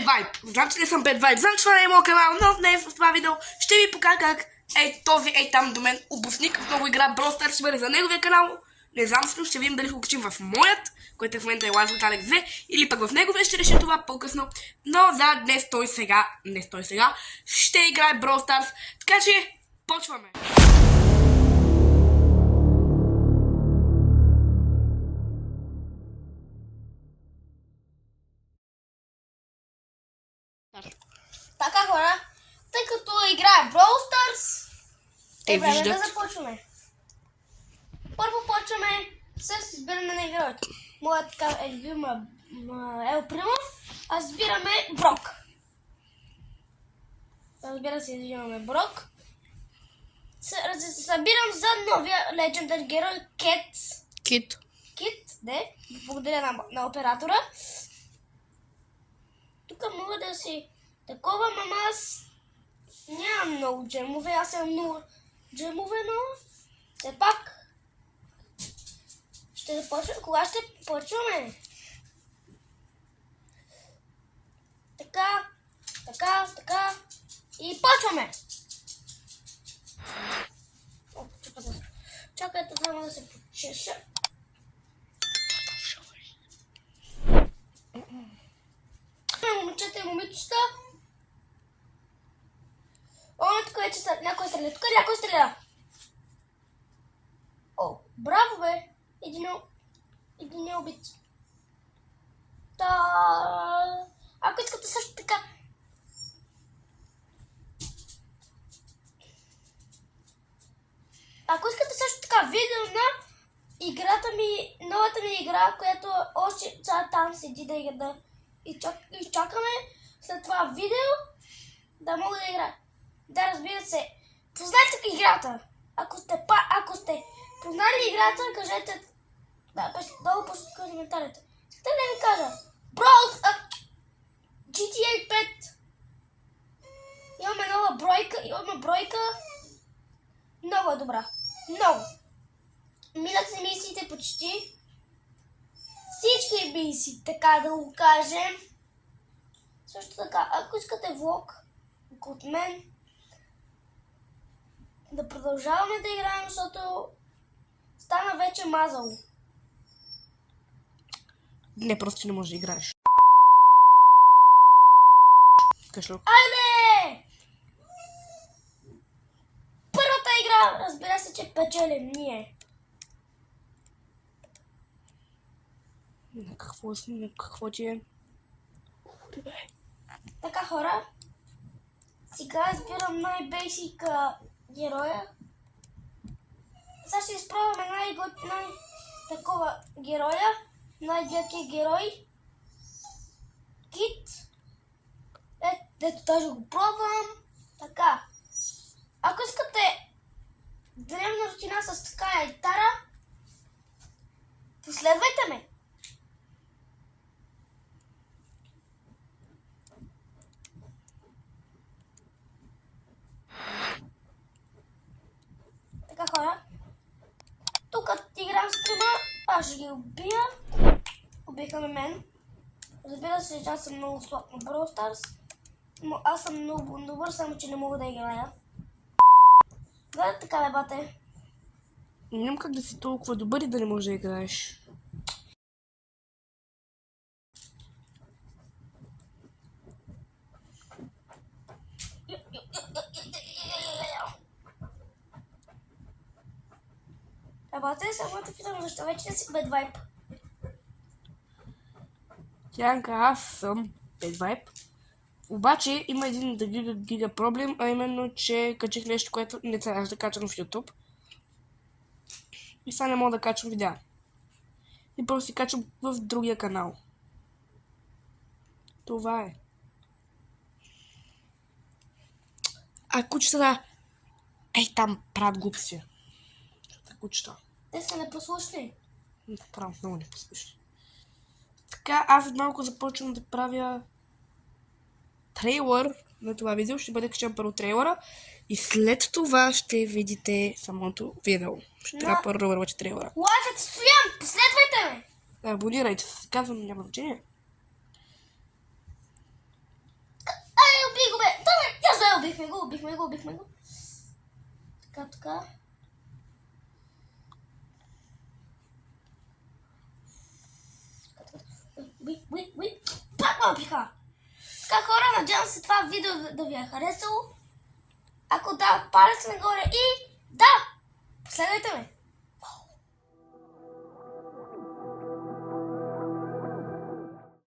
Bad Vibe. Знам, че не съм Bad Vibe. Знам, че това не е моят канал, но днес в това видео ще ви покажа как този там до мен обусник много игра Brawl Stars ще бъде за неговия канал. Не знам, ще видим дали ще го качим в моят, който в момента е Лазо Алекс 2, или пък в неговия, ще решим това по-късно. Но да, днес той сега ще играе Brawl Stars, така че почваме. Така хора, тъй като играе Brawl Stars, е време да започваме. Първо почваме с избиране на героите. Моят е любима Ел Примо, а избираме Брок. Разбира се, избираме Брок. Събирам за новия Legendary герой Кит. Не, благодаря на оператора. Тук мога да си такова, мама аз нямам много джемове, аз имам много джемове, но все пак ще започваме. Кога ще почваме? Така и почваме! Чакайте само да се почеша. Момчета и момичета. Тук вече някой стреля. Тук някой стреля. О, браво бе. Един е убит. Ако искате също така. Ако искате също така видео на играта ми, новата ми игра, която още там седи да игра. И чакаме след това видео да мога да игра. Да, разбира се, познайте играта. Ако сте познали играта, кажете долу по коментарите. Искате да ви кажа? GTA 5. Имаме нова бройка. Много е добра. Много. Минат се мисиите почти. Всички мисии, така да го кажем. Също така, ако искате влог от мен, да продължаваме да играем, защото стана вече мазало. Не, просто не можеш да играеш. Айде! Първата игра, разбира се, че печелим ние. Какво ти е? Така хора, сега избирам най-бейсик героя. Сега ще изпробваме най-такова героя, най-якия герой. Кит. Ето даже го пробвам. Така. Ако искате древна рутина с така гитара, последвайте ме. Така хора, тук играм с трима, аз ще ги убия. Убиха ме мен. Разбира се, че аз съм много слаб на Brawl Stars. Но аз съм много добър, само че не мога да играя. Гледай така, бе, бате. Нямам как да си толкова добър и да не можеш да играеш. Бате, само да питам, защо вече не си Bad Vibe? Тянка, аз съм Bad Vibe. Обаче има един гига проблем, а именно, че качих нещо, което не трябваше да качвам в YouTube. И сега не мога да качвам видеа. И просто си качвам в другия канал. Това е. А кучетата... там правят глупости. Кучета. Те са непослушни. Правят много непослушни. Така, аз след малко започвам да правя трейлър на това видео. Ще бъде качен първо трейлъра и след това ще видите самото видео. Ще трябва първо да вървача трейлъра. Лайкът Стоян, последвайте ме! Абонирайте се, казвам, няма значение. Убихме го. Така. Уй. Пак ме убиха. Така, хора, надявам се това видео да ви е харесало. Ако да, палец нагоре и да, последвайте ме.